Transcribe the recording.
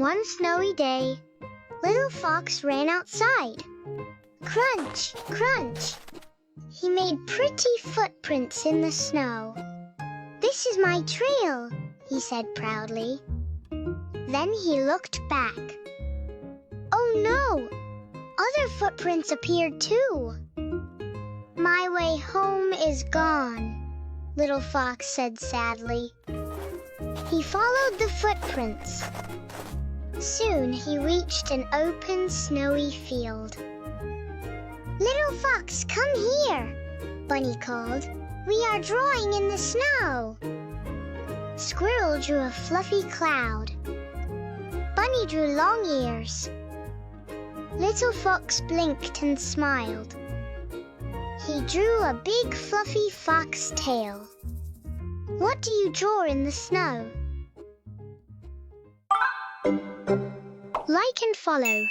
One snowy day, little fox ran outside. Crunch, crunch! He made pretty footprints in the snow. "This is my trail," he said proudly. Then he looked back. Oh no! Other footprints appeared too. "My way home is gone," little fox said sadly. He followed the footprints. Soon he reached an open, snowy field. "Little fox, come here," Bunny called. "We are drawing in the snow." Squirrel drew a fluffy cloud. Bunny drew long ears. Little fox blinked and smiled. He drew a big fluffy fox tail. What do you draw in the snow? Like and follow.